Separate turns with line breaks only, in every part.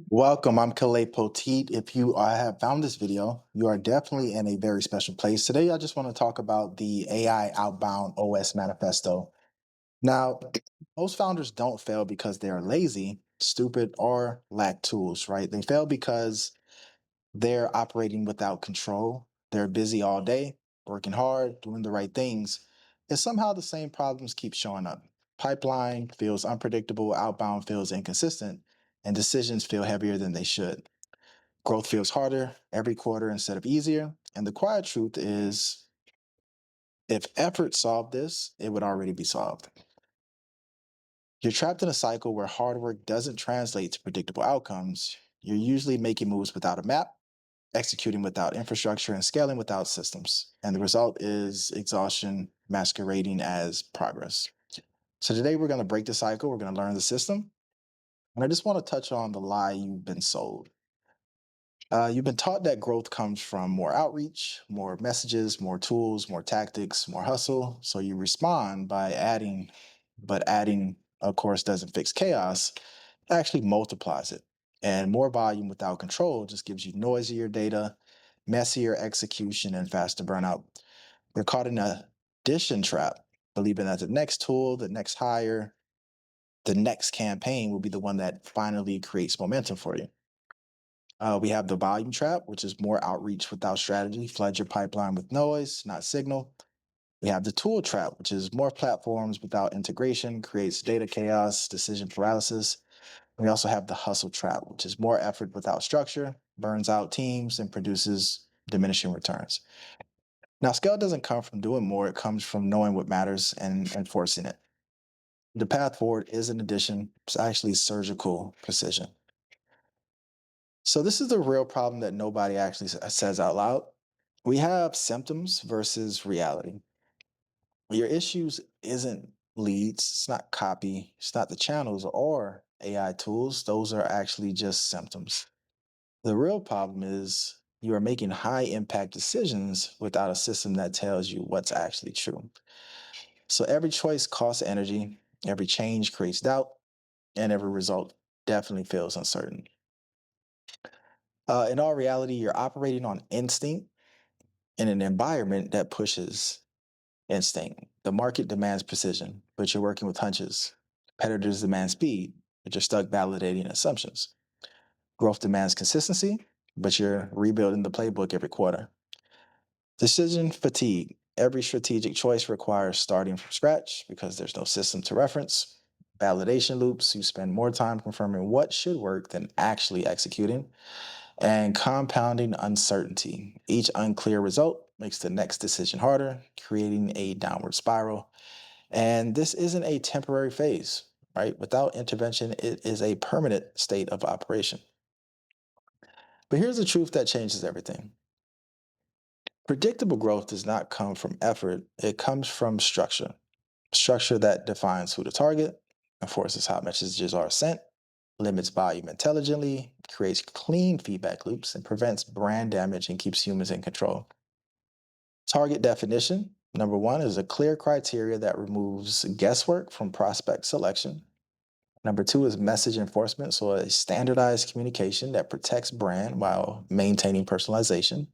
Welcome, I'm Kalei Poteat. If you have found this video, you are definitely in a very special place. Today, I just want to talk about the AI Outbound OS Manifesto. Now, most founders don't fail because they are lazy, stupid, or lack tools, right? They fail because they're operating without control. They're busy all day, working hard, doing the right things, and somehow the same problems keep showing up. Pipeline feels unpredictable, outbound feels inconsistent, and decisions feel heavier than they should. Growth feels harder every quarter instead of easier. And the quiet truth is if effort solved this, it would already be solved. You're trapped in a cycle where hard work doesn't translate to predictable outcomes. You're usually making moves without a map, executing without infrastructure, and scaling without systems. And the result is exhaustion masquerading as progress. So today we're going to break the cycle. We're going to learn the system. And I just want to touch on the lie you've been sold. You've been taught that growth comes from more outreach, more messages, more tools, more tactics, more hustle. So you respond by adding, but adding, of course, doesn't fix chaos, it actually multiplies it. And more volume without control just gives you noisier data, messier execution, and faster burnout. We're caught in a addition trap, believing that the next tool, the next hire, the next campaign will be the one that finally creates momentum for you. We have the volume trap, which is more outreach without strategy. Flood your pipeline with noise, not signal. We have the tool trap, which is more platforms without integration, creates data chaos, decision paralysis. We also have the hustle trap, which is more effort without structure, burns out teams, and produces diminishing returns. Now, scale doesn't come from doing more, it comes from knowing what matters and enforcing it. The path forward is an addition, it's actually surgical precision. So this is the real problem that nobody actually says out loud. We have symptoms versus reality. Your issues isn't leads, it's not copy, it's not the channels or AI tools. Those are actually just symptoms. The real problem is you are making high impact decisions without a system that tells you what's actually true. So every choice costs energy, every change creates doubt, and every result definitely feels uncertain. In all reality, you're operating on instinct in an environment that pushes instinct. The market demands precision, but you're working with hunches. Competitors demand speed, but you're stuck validating assumptions. Growth demands consistency, but you're rebuilding the playbook every quarter. Decision fatigue. Every strategic choice requires starting from scratch because there's no system to reference. Validation loops. You spend more time confirming what should work than actually executing. And compounding uncertainty. Each unclear result makes the next decision harder, creating a downward spiral. And this isn't a temporary phase, right? Without intervention, it is a permanent state of operation. But here's the truth that changes everything. Predictable growth does not come from effort, it comes from structure. Structure that defines who to target, enforces how messages are sent, limits volume intelligently, creates clean feedback loops, and prevents brand damage and keeps humans in control. Target definition number one is a clear criteria that removes guesswork from prospect selection. Number two is message enforcement, so a standardized communication that protects brand while maintaining personalization.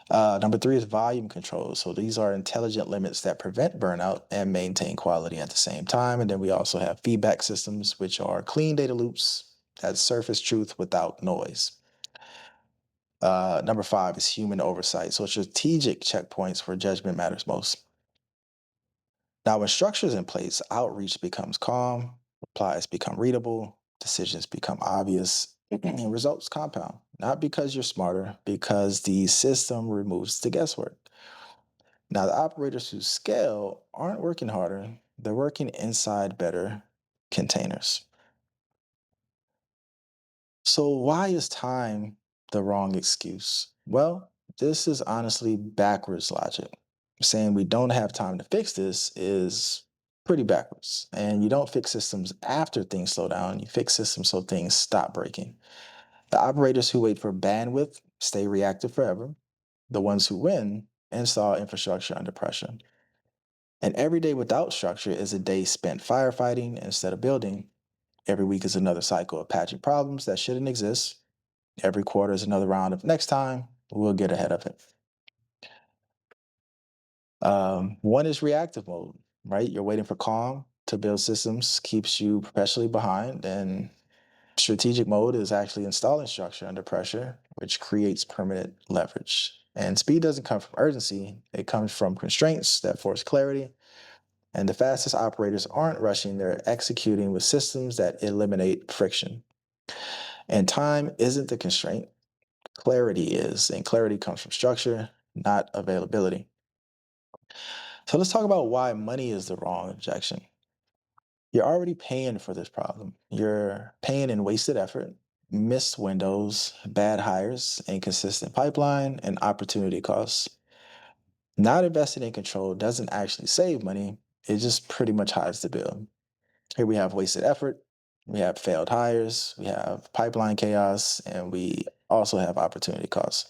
Number three is volume control. So these are intelligent limits that prevent burnout and maintain quality at the same time. And then we also have feedback systems, which are clean data loops that surface truth without noise. Number five is human oversight. So strategic checkpoints where judgment matters most. Now, when structure is in place, outreach becomes calm, replies become readable, decisions become obvious, and results compound. Not because you're smarter, because the system removes the guesswork. Now, the operators who scale aren't working harder, they're working inside better containers. So, why is time the wrong excuse? Well, this is honestly backwards logic. Saying we don't have time to fix this is pretty backwards. And you don't fix systems after things slow down, you fix systems so things stop breaking. The operators who wait for bandwidth stay reactive forever. The ones who win install infrastructure under pressure. And every day without structure is a day spent firefighting instead of building. Every week is another cycle of patching problems that shouldn't exist. Every quarter is another round of next time, we'll get ahead of it. One is reactive mode, right? You're waiting for calm to build systems, keeps you perpetually behind. And strategic mode is actually installing structure under pressure, which creates permanent leverage. And speed doesn't come from urgency, it comes from constraints that force clarity. And the fastest operators aren't rushing, they're executing with systems that eliminate friction. And time isn't the constraint, clarity is. And clarity comes from structure, not availability. So let's talk about why money is the wrong objection. You're already paying for this problem. You're paying in wasted effort, missed windows, bad hires, inconsistent pipeline, and opportunity costs. Not investing in control doesn't actually save money, it just pretty much hides the bill. Here we have wasted effort, we have failed hires, we have pipeline chaos, and we also have opportunity costs.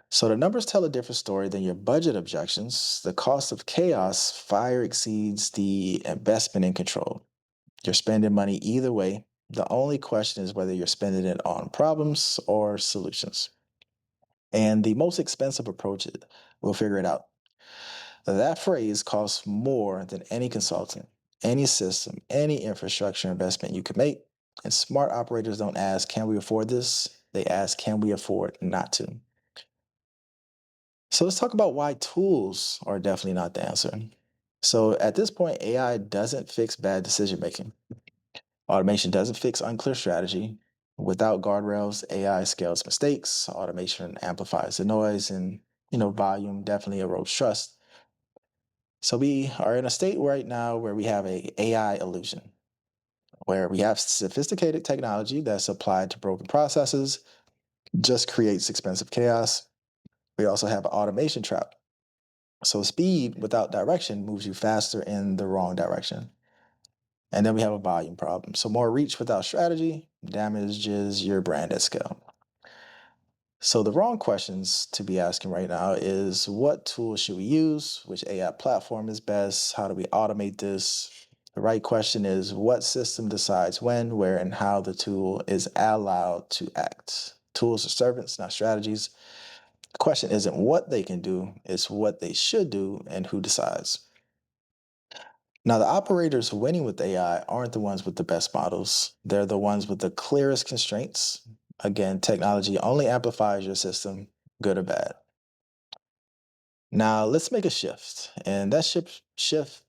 So the numbers tell a different story than your budget objections. The cost of chaos far exceeds the investment in control. You're spending money either way. The only question is whether you're spending it on problems or solutions. And the most expensive approach, we'll figure it out. That phrase costs more than any consultant, any system, any infrastructure investment you could make. And smart operators don't ask, can we afford this? They ask, can we afford not to? So let's talk about why tools are definitely not the answer. So at this point, AI doesn't fix bad decision making. Automation doesn't fix unclear strategy. Without guardrails, AI scales mistakes, automation amplifies the noise, and volume definitely erodes trust. So we are in a state right now where we have a AI illusion, where we have sophisticated technology that's applied to broken processes, just creates expensive chaos. We also have an automation trap. So speed without direction moves you faster in the wrong direction. And then we have a volume problem. So more reach without strategy damages your brand at scale. So the wrong questions to be asking right now is what tool should we use? Which AI platform is best? How do we automate this? The right question is what system decides when, where, and how the tool is allowed to act? Tools are servants, not strategies. The question isn't what they can do, it's what they should do and who decides. Now, the operators winning with AI aren't the ones with the best models. They're the ones with the clearest constraints. Again, technology only amplifies your system, good or bad. Now, let's make a shift. And that shift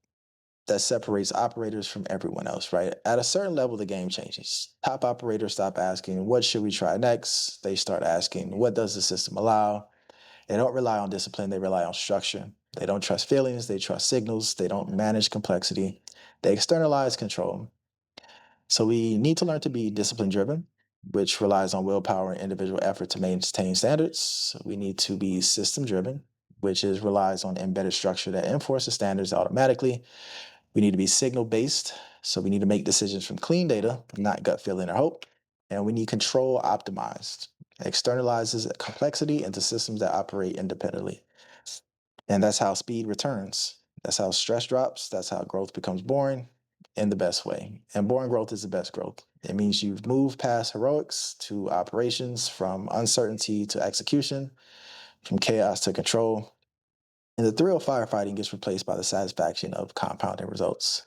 that separates operators from everyone else, right? At a certain level, the game changes. Top operators stop asking, what should we try next? They start asking, what does the system allow? They don't rely on discipline, they rely on structure. They don't trust feelings, they trust signals. They don't manage complexity. They externalize control. So we need to learn to be discipline driven, which relies on willpower and individual effort to maintain standards. We need to be system driven, which relies on embedded structure that enforces standards automatically. We need to be signal based. So we need to make decisions from clean data, not gut feeling or hope. And we need control optimized. It externalizes complexity into systems that operate independently. And that's how speed returns. That's how stress drops. That's how growth becomes boring in the best way. And boring growth is the best growth. It means you've moved past heroics to operations, from uncertainty to execution, from chaos to control. And the thrill of firefighting gets replaced by the satisfaction of compounding results.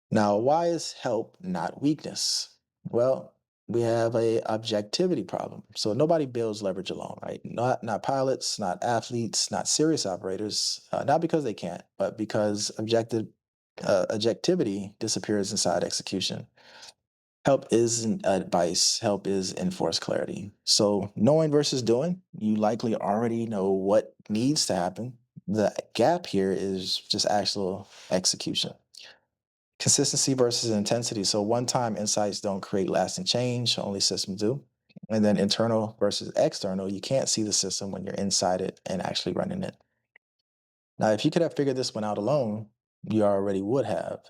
Now, why is help not weakness? Well, we have a objectivity problem. So nobody builds leverage alone, right? Not pilots, not athletes, not serious operators. Not because they can't, but because objectivity disappears inside execution. Help isn't advice. Help is enforced clarity. So knowing versus doing, you likely already know what needs to happen. The gap here is just actual execution. Consistency versus intensity. So one-time insights don't create lasting change, only systems do. And then internal versus external, you can't see the system when you're inside it and actually running it. Now, if you could have figured this one out alone, you already would have.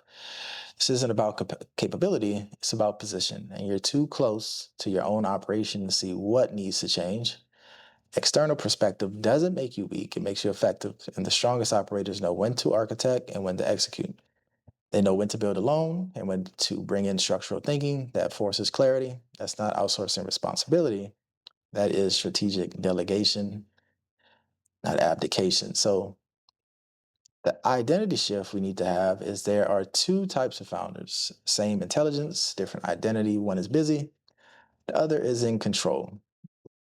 This isn't about capability, it's about position. And you're too close to your own operation to see what needs to change. External perspective doesn't make you weak, it makes you effective. And the strongest operators know when to architect and when to execute. They know when to build alone and when to bring in structural thinking that forces clarity. That's not outsourcing responsibility. That is strategic delegation, not abdication. So the identity shift we need to have is there are two types of founders, same intelligence, different identity. One is busy, the other is in control.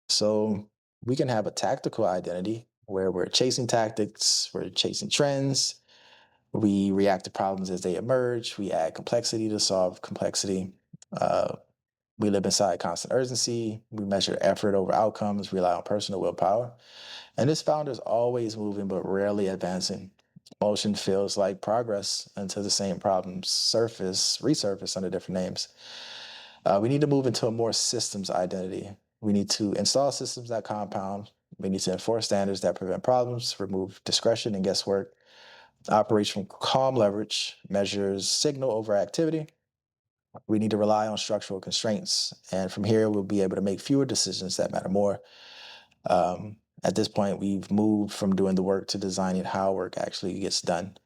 So we can have a tactical identity where we're chasing tactics, we're chasing trends, we react to problems as they emerge, we add complexity to solve complexity. Uh, we live inside constant urgency, we measure effort over outcomes, rely on personal willpower. And this founder is always moving but rarely advancing. Motion feels like progress until the same problems resurface under different names. We need to move into a more systems identity. We need to install systems that compound. We need to enforce standards that prevent problems, remove discretion and guesswork, operates from calm leverage, measures signal over activity. We need to rely on structural constraints. And from here, we'll be able to make fewer decisions that matter more. At this point, we've moved from doing the work to designing how work actually gets done.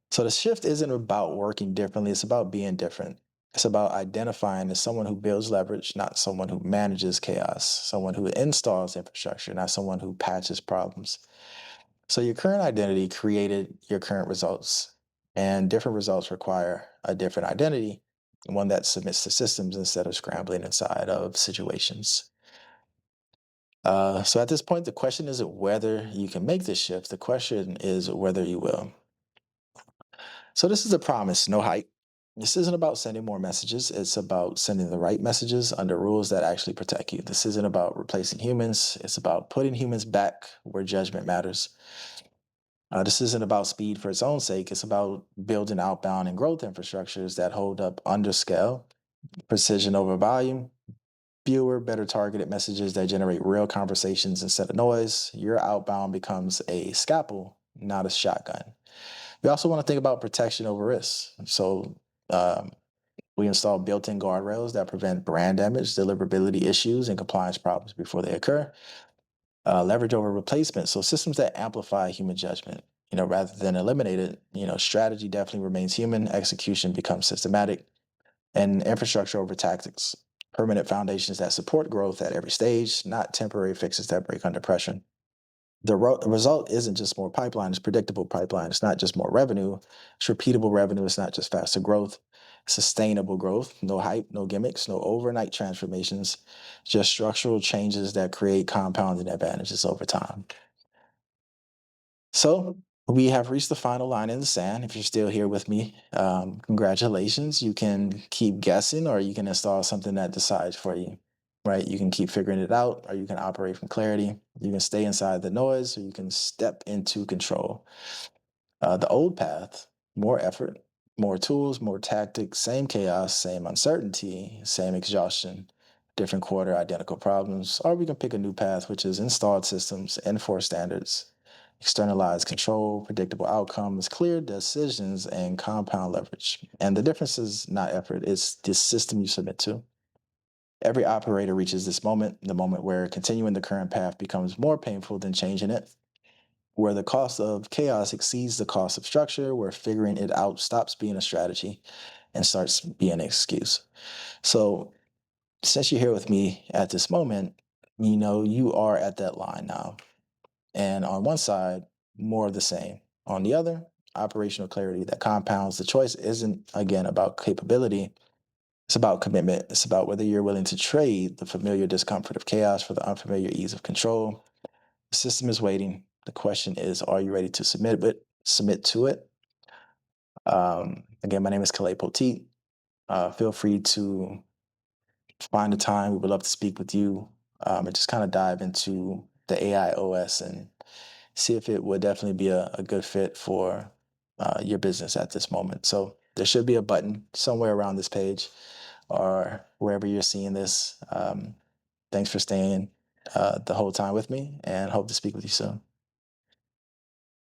So the shift isn't about working differently, it's about being different. It's about identifying as someone who builds leverage, not someone who manages chaos, someone who installs infrastructure, not someone who patches problems. So your current identity created your current results, and different results require a different identity, one that submits to systems instead of scrambling inside of situations. So at this point, the question isn't whether you can make this shift. The question is whether you will. So this is a promise, no hype. This isn't about sending more messages. It's about sending the right messages under rules that actually protect you. This isn't about replacing humans. It's about putting humans back where judgment matters. This isn't about speed for its own sake. It's about building outbound and growth infrastructures that hold up under scale, precision over volume, fewer, better targeted messages that generate real conversations instead of noise. Your outbound becomes a scalpel, not a shotgun. We also want to think about protection over risk. So um, we install built-in guardrails that prevent brand damage, deliverability issues, and compliance problems before they occur. Leverage over replacement. So systems that amplify human judgment, rather than eliminate it. Strategy definitely remains human. Execution becomes systematic, and infrastructure over tactics. Permanent foundations that support growth at every stage, not temporary fixes that break under pressure. The result isn't just more pipeline, it's predictable pipeline. It's not just more revenue, it's repeatable revenue. It's not just faster growth, sustainable growth, no hype, no gimmicks, no overnight transformations, just structural changes that create compounding advantages over time. So we have reached the final line in the sand. If you're still here with me, congratulations. You can keep guessing, or you can install something that decides for you, right? You can keep figuring it out, or you can operate from clarity. You can stay inside the noise, or you can step into control. The old path, more effort, more tools, more tactics, same chaos, same uncertainty, same exhaustion, different quarter, identical problems. Or we can pick a new path, which is installed systems, enforce standards, externalize control, predictable outcomes, clear decisions, and compound leverage. And the difference is not effort, it's the system you submit to. Every operator reaches this moment, the moment where continuing the current path becomes more painful than changing it, where the cost of chaos exceeds the cost of structure, where figuring it out stops being a strategy and starts being an excuse. So, since you're here with me at this moment, you are at that line now. And on one side, more of the same. On the other, operational clarity that compounds. The choice isn't, again, about capability, it's about commitment. It's about whether you're willing to trade the familiar discomfort of chaos for the unfamiliar ease of control. The system is waiting. The question is, are you ready to submit to it? Again, my name is Kalei Poteat. Feel free to find a time. We would love to speak with you and just kind of dive into the AI OS and see if it would definitely be a good fit for your business at this moment. So there should be a button somewhere around this page or wherever you're seeing this. Thanks for staying the whole time with me, and hope to speak with you soon.